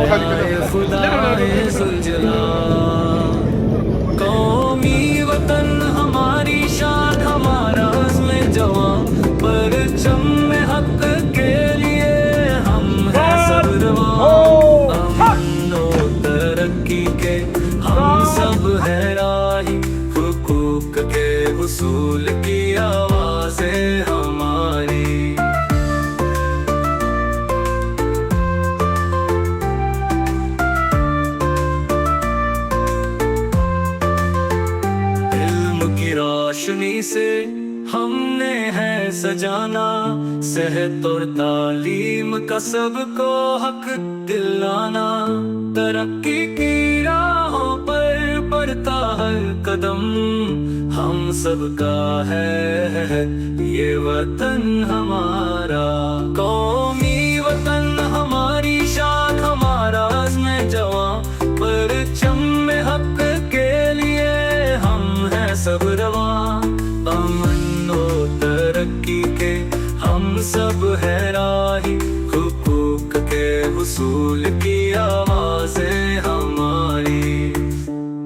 خدائے ذوالجلال، قومی وطن ہماری شان، ہمارا عزم جواں، پرچم میں حق کے لیے ہم ہیں سب رواں، امن و ترقی کے ہم سب ہیں راہی، حقوق کے حصول کی آواز ہے ہماری۔ علم کی روشنی سے ہم نے ہے سجانا، صحت اور تعلیم کا سب کو حق دلانا، ترقی کی راہوں پر بڑھتا ہر قدم ہم سب کا ہے یہ وطن ہمارا، قومی وطن ہماری شان، ہمارا عزم جواں، پرچم میں حق کے لیے ہم ہیں سب رواں، امن و ترقی کے ہم سب ہیں راہی، حقوق کے حصول کی آواز ہے ہماری،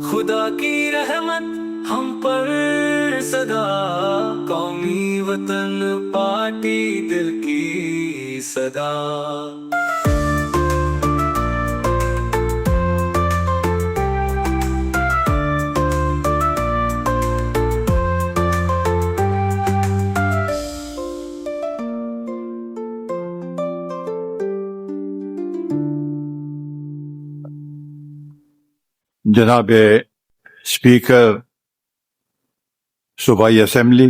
خدا کی رحمت ہم پر صدا، قومی وطن پارٹی دل کی صدا۔ جناب اسپیکر صوبائی اسمبلی،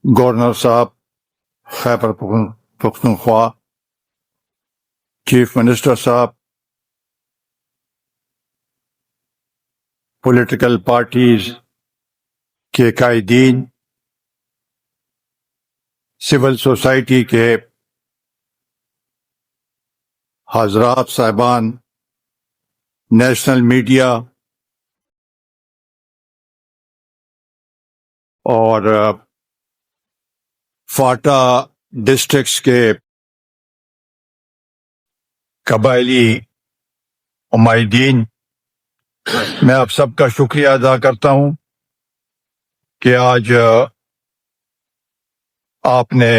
گورنر صاحب خیبر پختونخوا، چیف منسٹر صاحب، پولیٹیکل پارٹیز کے قائدین، سول سوسائٹی کے حضرات صاحبان، نیشنل میڈیا اور فاٹا ڈسٹرکٹس کے قبائلی عمائدین، میں آپ سب کا شکریہ ادا کرتا ہوں کہ آج آپ نے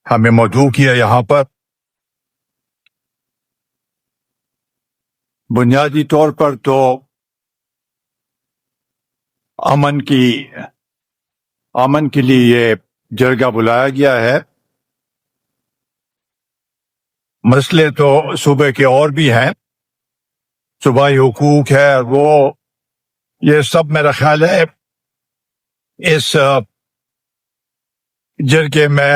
ہمیں مدعو کیا یہاں پر۔ بنیادی طور پر تو امن کے لیے یہ جرگہ بلایا گیا ہے، مسئلے تو صوبے کے اور بھی ہیں، صوبائی حقوق ہے، وہ یہ سب میرا خیال ہے اس جرگے میں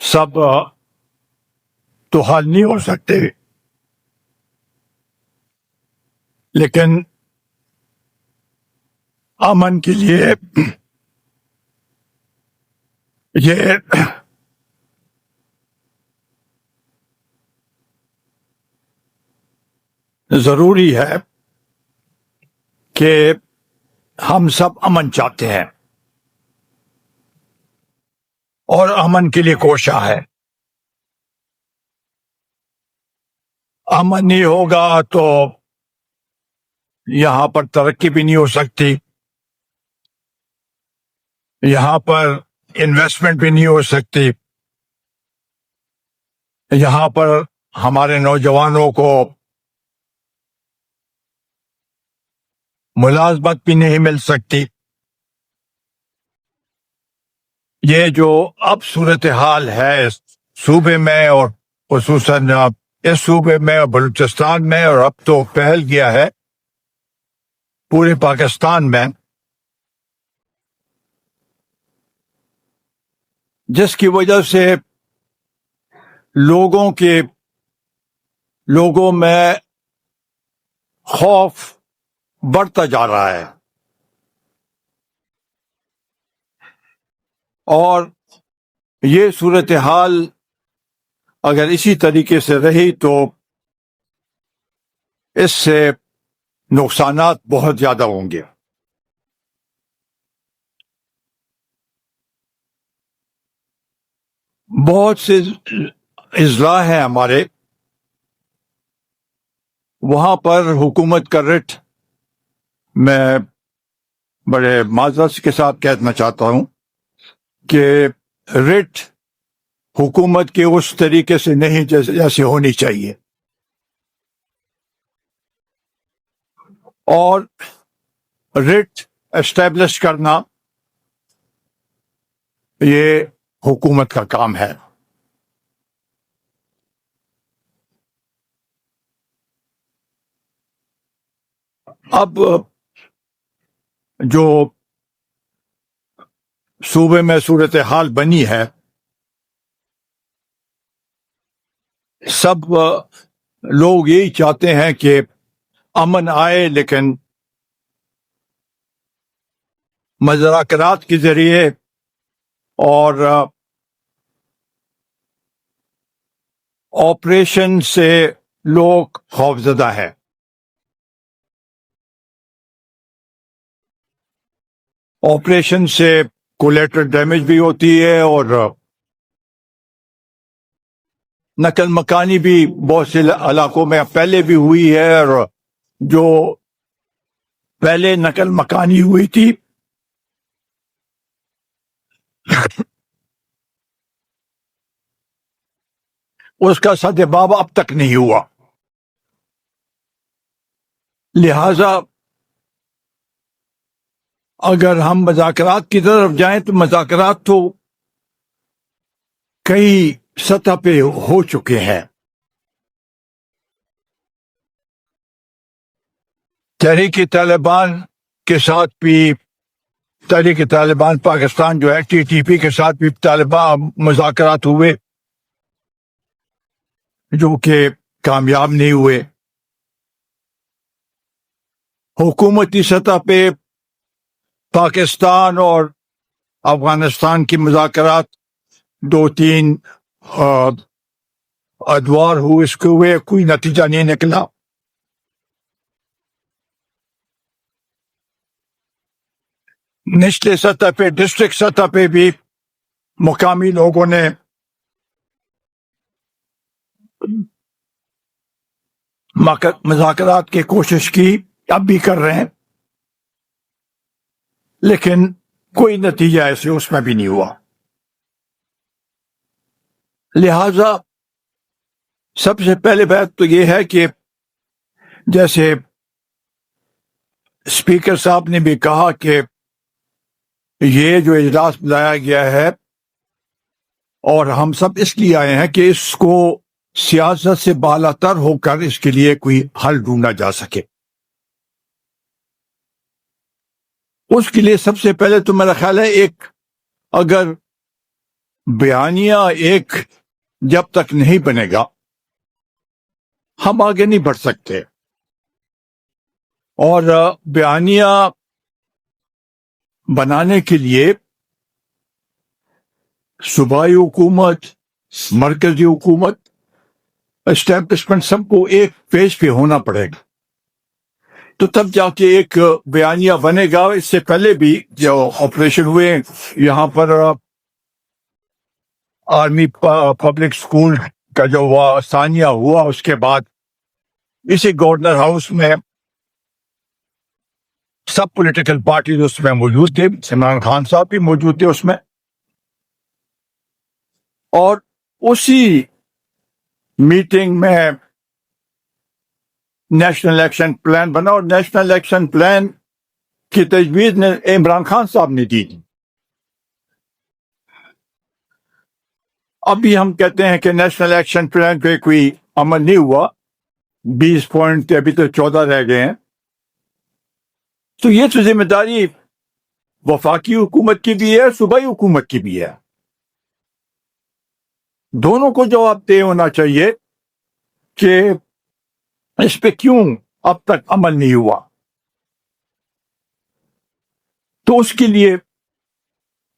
سب تو حل نہیں ہو سکتے، لیکن امن کے لیے یہ ضروری ہے کہ ہم سب امن چاہتے ہیں اور امن کے لیے کوشاں ہے۔ امن نہیں ہوگا تو یہاں پر ترقی بھی نہیں ہو سکتی، یہاں پر انویسٹمنٹ بھی نہیں ہو سکتی، یہاں پر ہمارے نوجوانوں کو ملازمت بھی نہیں مل سکتی۔ یہ جو اب صورتحال ہے صوبے میں، اور خصوصاً اس صوبے میں اور بلوچستان میں، اور اب تو پھیل گیا ہے پورے پاکستان میں، جس کی وجہ سے لوگوں میں خوف بڑھتا جا رہا ہے، اور یہ صورتحال اگر اسی طریقے سے رہی تو اس سے نقصانات بہت زیادہ ہوں گے۔ بہت سے اضلاع ہیں ہمارے وہاں پر حکومت کا رٹ میں بڑے معذرت کے ساتھ کہنا چاہتا ہوں کہ رٹ حکومت کے اس طریقے سے نہیں جیسے ہونی چاہیے، اور رٹ اسٹیبلش کرنا یہ حکومت کا کام ہے۔ اب جو صوبے میں صورتحال بنی ہے، سب لوگ یہی چاہتے ہیں کہ امن آئے، لیکن مذاکرات کے ذریعے اور آپریشن سے لوگ خوفزدہ ہیں۔ آپریشن سے کولیٹرل ڈیمیج بھی ہوتی ہے، اور نقل مکانی بھی بہت سے علاقوں میں پہلے بھی ہوئی ہے، اور جو پہلے نقل مکانی ہوئی تھی اس کا سدباب اب تک نہیں ہوا۔ لہذا اگر ہم مذاکرات کی طرف جائیں تو مذاکرات تو کئی سطح پہ ہو چکے ہیں۔ تحریک طالبان کے ساتھ بھی، تحریک طالبان پاکستان جو ہے ٹی ٹی پی کے ساتھ بھی طالبان مذاکرات ہوئے جو کہ کامیاب نہیں ہوئے۔ حکومتی سطح پہ پاکستان اور افغانستان کی مذاکرات 2-3 ادوار ہوئے، اس کے ہوئے کوئی نتیجہ نہیں نکلا۔ نچلے سطح پہ، ڈسٹرکٹ سطح پہ بھی مقامی لوگوں نے مذاکرات کی کوشش کی، اب بھی کر رہے ہیں، لیکن کوئی نتیجہ ایسے اس میں بھی نہیں ہوا۔ لہذا سب سے پہلے بات تو یہ ہے کہ جیسے اسپیکر صاحب نے بھی کہا کہ یہ جو اجلاس بلایا گیا ہے، اور ہم سب اس لیے آئے ہیں کہ اس کو سیاست سے بالا تر ہو کر اس کے لیے کوئی حل ڈھونڈا جا سکے۔ اس کے لیے سب سے پہلے تو میرا خیال ہے ایک اگر بیانیہ ایک جب تک نہیں بنے گا ہم آگے نہیں بڑھ سکتے، اور بیانیہ بنانے کے لیے صوبائی حکومت، مرکزی حکومت، اسٹیبلشمنٹ سب کو ایک پیج پہ ہونا پڑے گا، تو تب جا کے ایک بیانیہ بنے گا۔ اس سے پہلے بھی جو آپریشن ہوئے یہاں پر، آرمی پبلک سکول کا جو ثانیہ ہوا، اس کے بعد اسی گورنر ہاؤس میں سب پولیٹیکل پارٹیز اس میں موجود تھے، عمران خان صاحب بھی موجود تھے اس میں، اور اسی میٹنگ میں نیشنل ایکشن پلان بنا، اور نیشنل ایکشن پلان کی تجویز نے عمران خان صاحب نے دی تھی۔ ابھی ہم کہتے ہیں کہ نیشنل ایکشن پلان پہ کوئی عمل نہیں ہوا، 20 پوائنٹ ابھی تو 14 رہ گئے ہیں، تو یہ تو ذمہ داری وفاقی حکومت کی بھی ہے، صوبائی حکومت کی بھی ہے، دونوں کو جواب دہ ہونا چاہیے کہ اس پہ کیوں اب تک عمل نہیں ہوا۔ تو اس کے لیے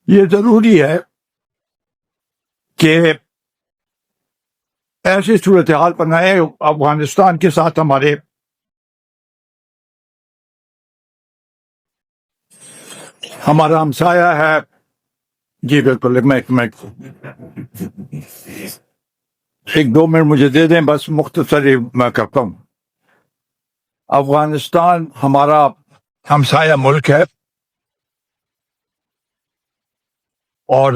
یہ ضروری ہے کہ ایسی صورتحال بنائے افغانستان کے ساتھ ہمارے ہمارا ہمسایہ ہے۔ جی بالکل، میں ایک 2 منٹ مجھے دے دیں، بس مختصر میں کرتا ہوں۔ افغانستان ہمارا ہمسایہ ملک ہے اور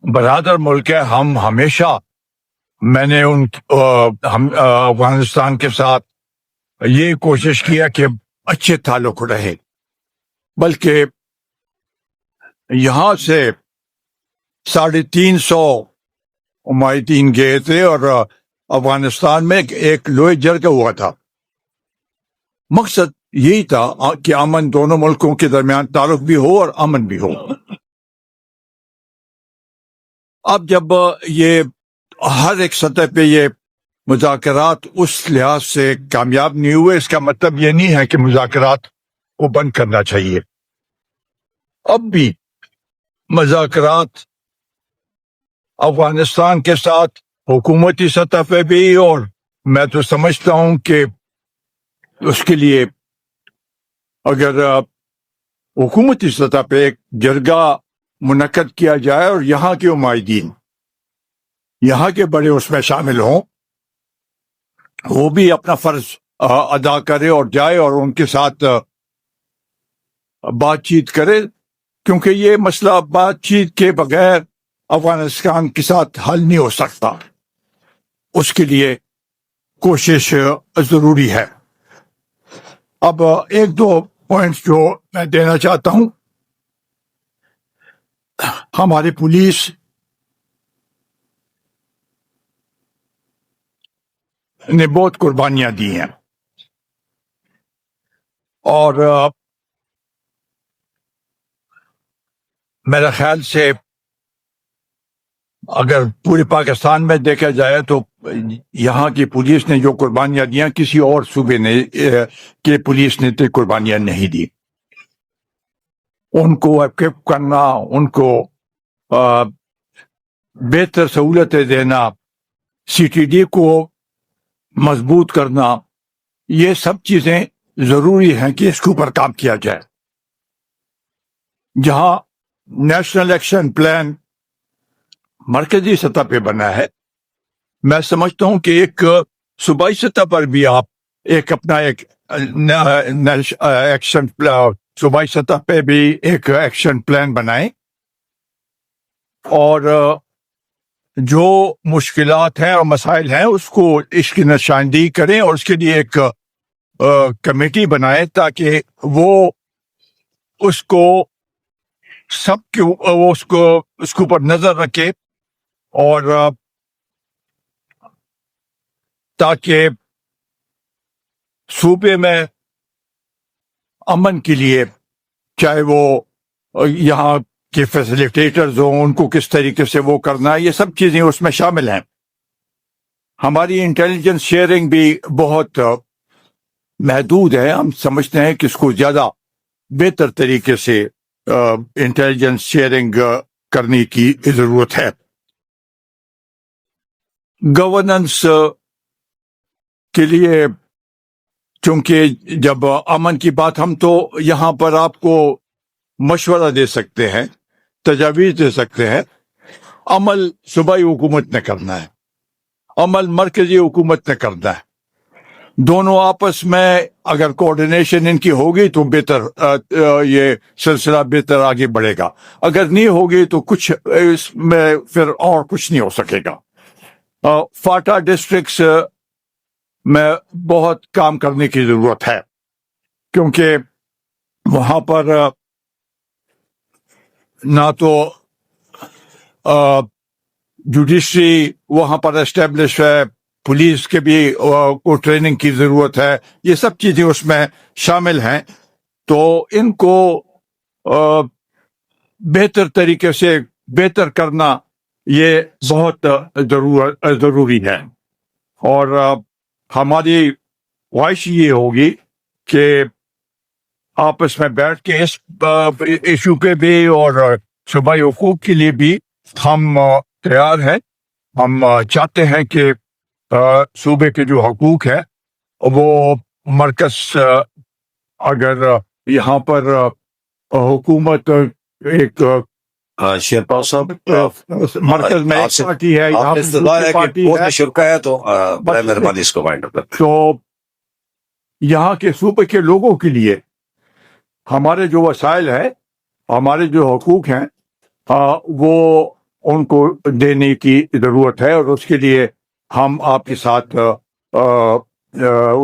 برادر ملک ہے. ہم ہمیشہ میں نے افغانستان کے ساتھ یہ کوشش کیا کہ اچھے تعلق رہے، بلکہ یہاں سے 350 ماہرین گئے تھے اور افغانستان میں ایک لوہے جرگہ ہوا تھا. مقصد یہی تھا کہ امن دونوں ملکوں کے درمیان تعلق بھی ہو اور امن بھی ہو. اب جب یہ ہر ایک سطح پہ یہ مذاکرات اس لحاظ سے کامیاب نہیں ہوئے، اس کا مطلب یہ نہیں ہے کہ مذاکرات کو بند کرنا چاہیے. اب بھی مذاکرات افغانستان کے ساتھ حکومتی سطح پہ بھی، اور میں تو سمجھتا ہوں کہ اس کے لیے اگر حکومتی سطح پہ ایک جرگہ منعقد کیا جائے اور یہاں کے معاہدین، یہاں کے بڑے اس میں شامل ہوں، وہ بھی اپنا فرض ادا کرے اور جائے اور ان کے ساتھ بات چیت کرے، کیونکہ یہ مسئلہ بات چیت کے بغیر افغانستان کے ساتھ حل نہیں ہو سکتا. اس کے لیے کوشش ضروری ہے. اب ایک دو پوائنٹس جو میں دینا چاہتا ہوں. ہماری پولیس نے بہت قربانیاں دی ہیں، اور میرے خیال سے اگر پورے پاکستان میں دیکھا جائے تو یہاں کی پولیس نے جو قربانیاں دیا کسی اور صوبے نے کہ پولیس نے تو قربانیاں نہیں دی. ان کو ایکوپ کرنا، ان کو بہتر سہولتیں دینا، سی ٹی ڈی کو مضبوط کرنا، یہ سب چیزیں ضروری ہیں کہ اس کے اوپر کام کیا جائے. جہاں نیشنل ایکشن پلان مرکزی سطح پہ بنا ہے، میں سمجھتا ہوں کہ ایک صوبائی سطح پر بھی آپ ایک اپنا ایک ایکشن صوبائی سطح پہ بھی ایک ایکشن پلان بنائیں، اور جو مشکلات ہیں اور مسائل ہیں اس کی نشاندہی کریں، اور اس کے لیے ایک کمیٹی بنائیں تاکہ وہ اس کو اس کے اوپر نظر رکھے، اور تاکہ صوبے میں امن کے لیے، چاہے وہ یہاں کے فیسیلیٹیٹرز ہوں، ان کو کس طریقے سے وہ کرنا ہے، یہ سب چیزیں اس میں شامل ہیں. ہماری انٹیلیجنس شیئرنگ بھی بہت محدود ہے. ہم سمجھتے ہیں کہ اس کو زیادہ بہتر طریقے سے انٹیلیجنس شیئرنگ کرنے کی ضرورت ہے. گورننس کے لیے، چونکہ جب امن کی بات، ہم تو یہاں پر آپ کو مشورہ دے سکتے ہیں، تجاویز دے سکتے ہیں. عمل صوبائی حکومت نے کرنا ہے، عمل مرکزی حکومت نے کرنا ہے. دونوں آپس میں اگر کوآرڈینیشن ان کی ہوگی تو بہتر یہ سلسلہ بہتر آگے بڑھے گا. اگر نہیں ہوگی تو کچھ اس میں پھر اور کچھ نہیں ہو سکے گا. فاٹا ڈسٹرکٹس میں بہت کام کرنے کی ضرورت ہے، کیونکہ وہاں پر نہ تو جوڈیشری وہاں پر اسٹیبلش ہے، پولیس کے بھی کو ٹریننگ کی ضرورت ہے. یہ سب چیزیں اس میں شامل ہیں، تو ان کو بہتر طریقے سے بہتر کرنا یہ بہت ضروری ہے. اور ہماری خواہش یہ ہوگی کہ آپس میں بیٹھ کے اس ایشو پہ بھی اور صوبائی حقوق کے لیے بھی ہم تیار ہیں. ہم چاہتے ہیں کہ صوبے کے جو حقوق ہے وہ مرکز، اگر یہاں پر حکومت ایک شیرپال صاحب مرکز میں ایک پارٹی ہے، یہاں آپ پر دوسری پارٹی ہے، شرکا ہے تو برائے مہربانی اس کو وائنڈ اپ کریں. تو یہاں کے صوبے کے لوگوں کے لیے ہمارے جو وسائل ہیں، ہمارے جو حقوق ہیں، وہ ان کو دینے کی ضرورت ہے، اور اس کے لیے ہم آپ کے ساتھ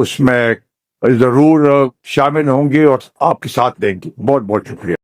اس میں ضرور شامل ہوں گے اور آپ کے ساتھ دیں گے. بہت بہت شکریہ.